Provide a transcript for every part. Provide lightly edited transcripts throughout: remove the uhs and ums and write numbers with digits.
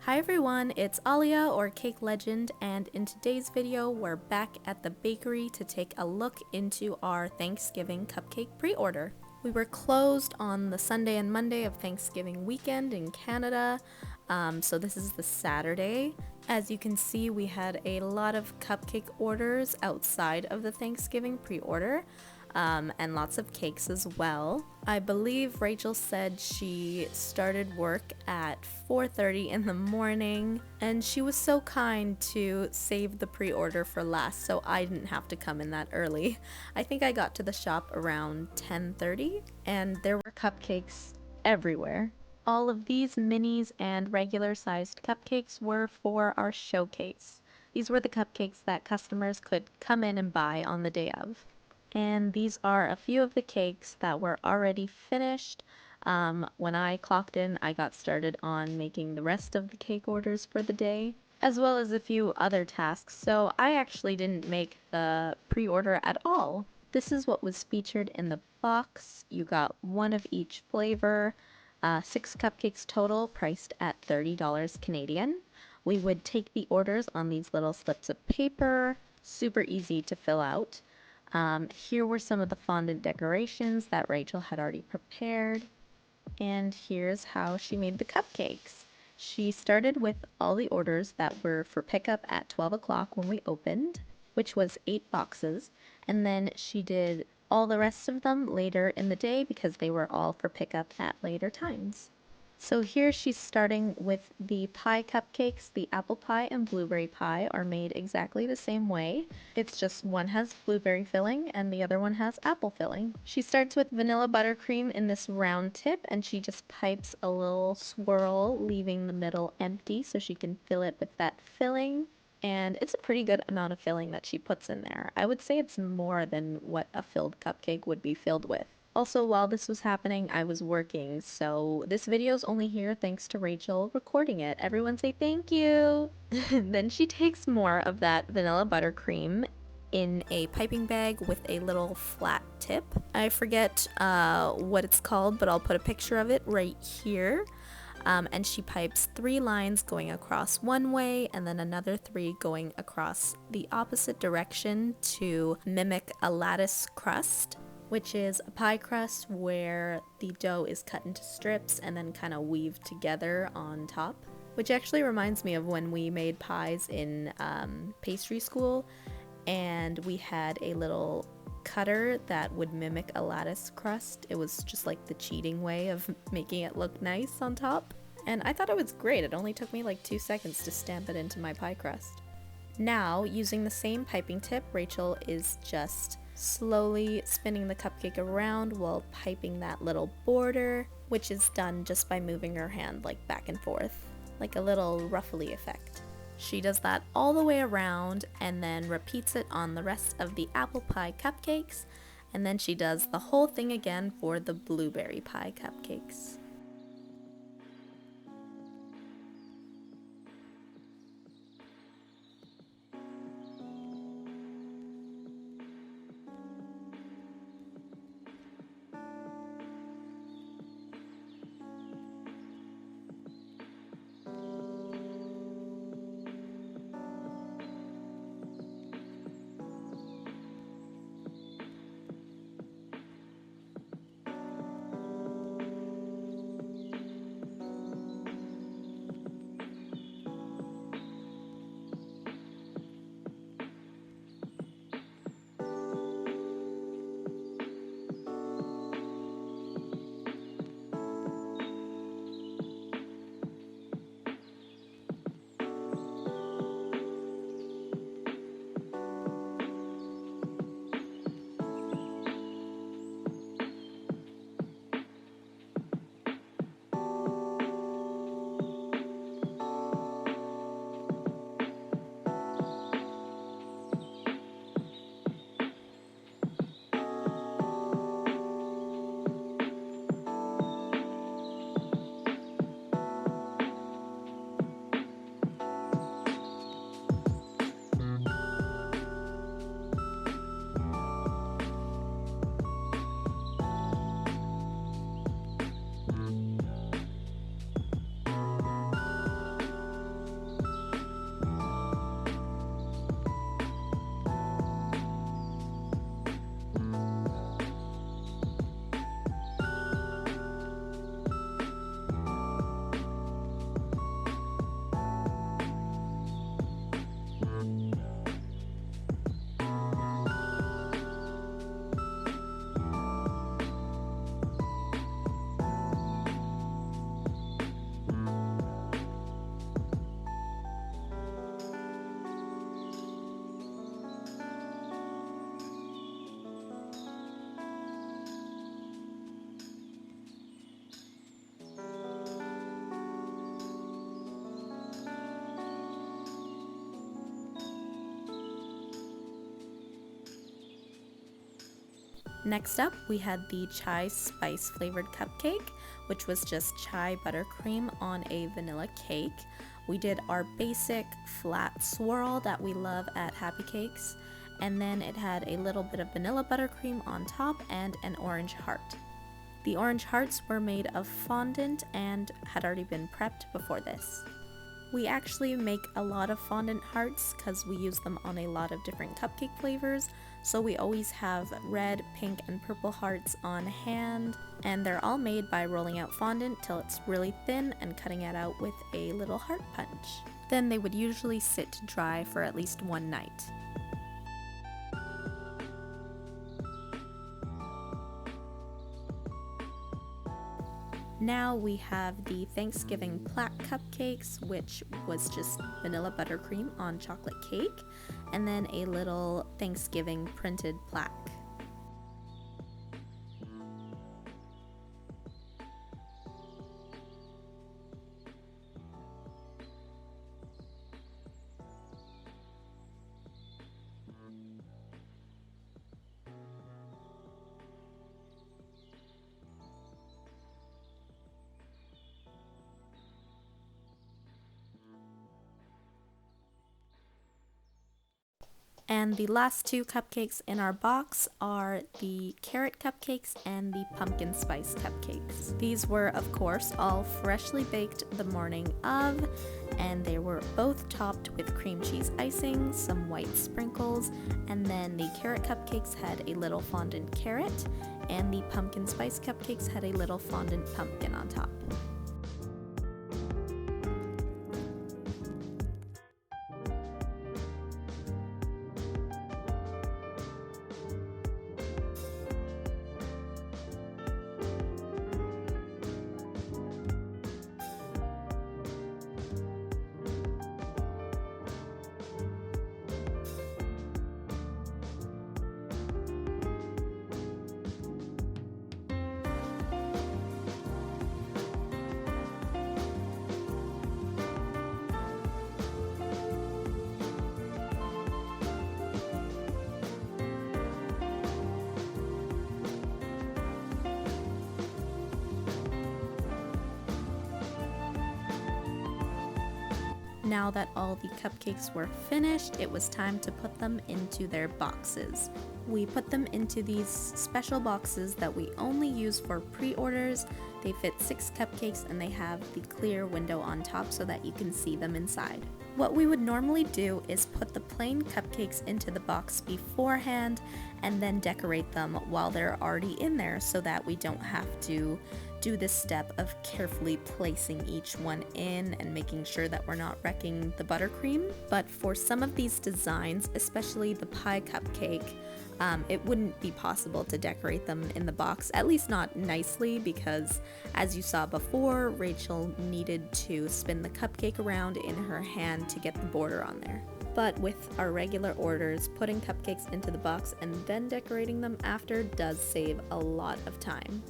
Hi everyone, it's Alia or Cake Legend, and in today's video we're back at the bakery to take a look into our Thanksgiving cupcake pre-order. We were closed on the Sunday and Monday of Thanksgiving weekend in Canada, so this is the Saturday. As you can see, we had a lot of cupcake orders outside of the Thanksgiving pre-order. And lots of cakes as well. I believe Rachel said she started work at 4:30 in the morning, and she was so kind to save the pre-order for last so I didn't have to come in that early. I think I got to the shop around 10:30 and there were cupcakes everywhere. All of these minis and regular sized cupcakes were for our showcase. These were the cupcakes that customers could come in and buy on the day of. And these are a few of the cakes that were already finished. When I clocked in, I got started on making the rest of the cake orders for the day, as well as a few other tasks, so I actually didn't make the pre-order at all. This is what was featured in the box. You got one of each flavor, 6 cupcakes total, priced at $30 Canadian. We would take the orders on these little slips of paper, super easy to fill out. Here were some of the fondant decorations that Rachel had already prepared. And here's how she made the cupcakes. She started with all the orders that were for pickup at 12 o'clock when we opened, which was 8 boxes. And then she did all the rest of them later in the day because they were all for pickup at later times. So here she's starting with the pie cupcakes. The apple pie and blueberry pie are made exactly the same way. It's just one has blueberry filling and the other one has apple filling. She starts with vanilla buttercream in this round tip, and she just pipes a little swirl, leaving the middle empty so she can fill it with that filling. And it's a pretty good amount of filling that she puts in there. I would say it's more than what a filled cupcake would be filled with. Also, while this was happening, I was working, so this video's only here thanks to Rachel recording it. Everyone say thank you! Then she takes more of that vanilla buttercream in a piping bag with a little flat tip. I forget what it's called, but I'll put a picture of it right here. And she pipes 3 lines going across one way and then another 3 going across the opposite direction to mimic a lattice crust, which is a pie crust where the dough is cut into strips and then kind of weaved together on top. Which actually reminds me of when we made pies in pastry school, and we had a little cutter that would mimic a lattice crust. It was just like the cheating way of making it look nice on top. And I thought it was great. It only took me like 2 seconds to stamp it into my pie crust. Now, using the same piping tip, Rachel is just slowly spinning the cupcake around while piping that little border, which is done just by moving her hand like back and forth, like a little ruffly effect. She does that all the way around and then repeats it on the rest of the apple pie cupcakes, and then she does the whole thing again for the blueberry pie cupcakes. Next up, we had the chai spice flavored cupcake, which was just chai buttercream on a vanilla cake. We did our basic flat swirl that we love at Happycakes, and then it had a little bit of vanilla buttercream on top and an orange heart. The orange hearts were made of fondant and had already been prepped before this. We actually make a lot of fondant hearts because we use them on a lot of different cupcake flavors, so we always have red, pink, and purple hearts on hand, and they're all made by rolling out fondant till it's really thin and cutting it out with a little heart punch. Then they would usually sit to dry for at least one night. Now we have the Thanksgiving plaque cupcakes, which was just vanilla buttercream on chocolate cake, and then a little Thanksgiving printed plaque. And the last two cupcakes in our box are the carrot cupcakes and the pumpkin spice cupcakes. These were, of course, all freshly baked the morning of, and they were both topped with cream cheese icing, some white sprinkles, and then the carrot cupcakes had a little fondant carrot, and the pumpkin spice cupcakes had a little fondant pumpkin on top. Now that all the cupcakes were finished, it was time to put them into their boxes. We put them into these special boxes that we only use for pre-orders. They fit 6 cupcakes and they have the clear window on top so that you can see them inside. What we would normally do is put the plain cupcakes into the box beforehand and then decorate them while they're already in there so that we don't have to do this step of carefully placing each one in and making sure that we're not wrecking the buttercream. But for some of these designs, especially the pie cupcake, it wouldn't be possible to decorate them in the box, at least not nicely, because as you saw before, Rachel needed to spin the cupcake around in her hand to get the border on there. But with our regular orders, putting cupcakes into the box and then decorating them after does save a lot of time.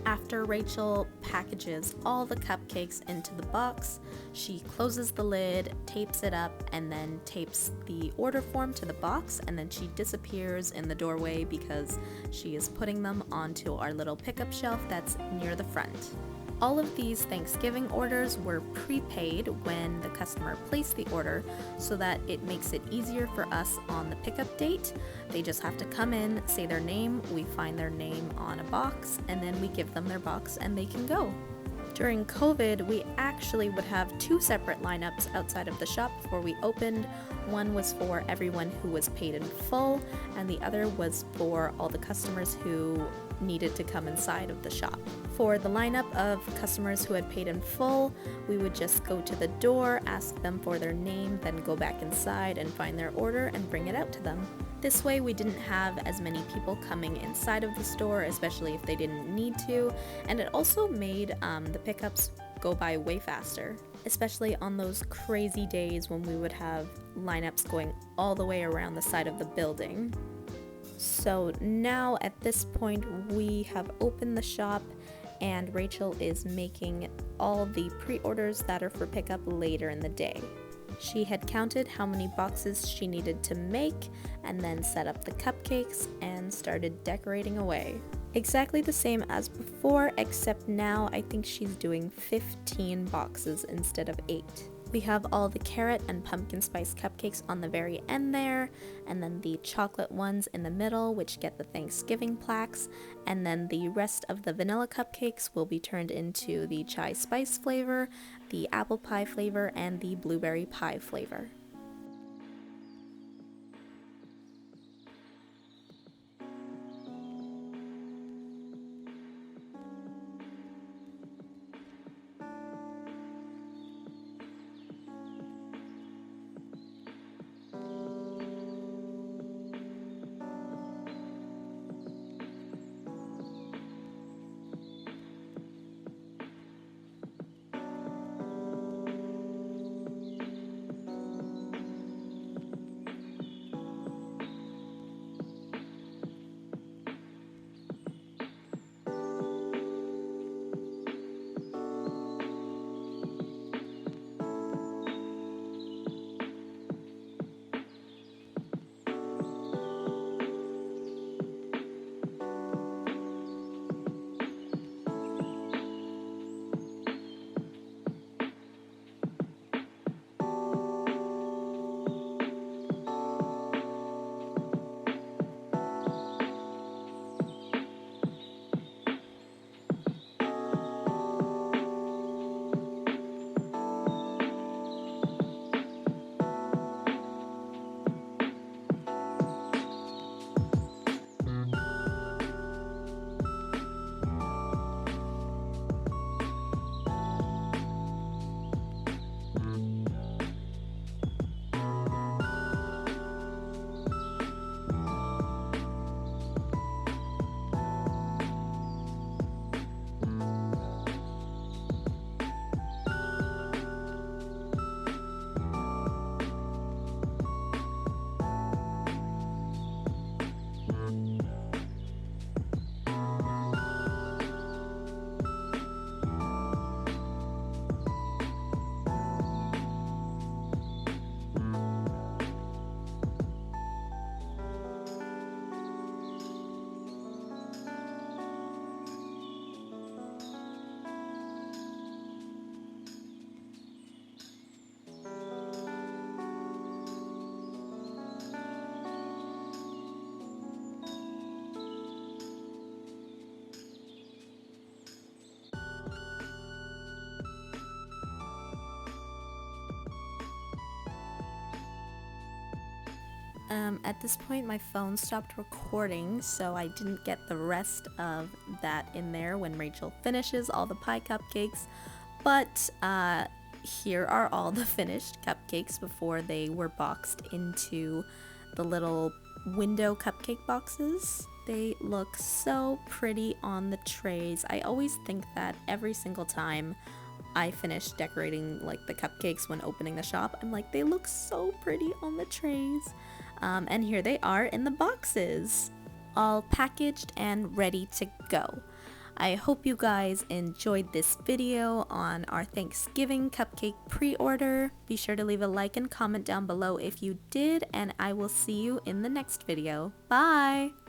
After Rachel packages all the cupcakes into the box, she closes the lid, tapes it up, and then tapes the order form to the box, and then she disappears in the doorway because she is putting them onto our little pickup shelf that's near the front. All of these Thanksgiving orders were prepaid when the customer placed the order so that it makes it easier for us on the pickup date. They just have to come in, say their name, we find their name on a box, and then we give them their box and they can go. During COVID, we actually would have 2 separate lineups outside of the shop before we opened. One was for everyone who was paid in full, and the other was for all the customers who needed to come inside of the shop. For the lineup of customers who had paid in full, we would just go to the door, ask them for their name, then go back inside and find their order and bring it out to them. This way we didn't have as many people coming inside of the store, especially if they didn't need to, and it also made the pickups go by way faster, especially on those crazy days when we would have lineups going all the way around the side of the building. So now at this point we have opened the shop and Rachel is making all the pre-orders that are for pickup later in the day. She had counted how many boxes she needed to make and then set up the cupcakes and started decorating away. Exactly the same as before, except now I think she's doing 15 boxes instead of 8. We have all the carrot and pumpkin spice cupcakes on the very end there, and then the chocolate ones in the middle, which get the Thanksgiving plaques, and then the rest of the vanilla cupcakes will be turned into the chai spice flavor, the apple pie flavor, and the blueberry pie flavor. At this point my phone stopped recording, so I didn't get the rest of that in there when Rachel finishes all the pie cupcakes, but here are all the finished cupcakes before they were boxed into the little window cupcake boxes. They look so pretty on the trays. I always think that every single time I finish decorating like the cupcakes when opening the shop. I'm like, they look so pretty on the trays. And here they are in the boxes, all packaged and ready to go. I hope you guys enjoyed this video on our Thanksgiving cupcake pre-order. Be sure to leave a like and comment down below if you did, and I will see you in the next video. Bye!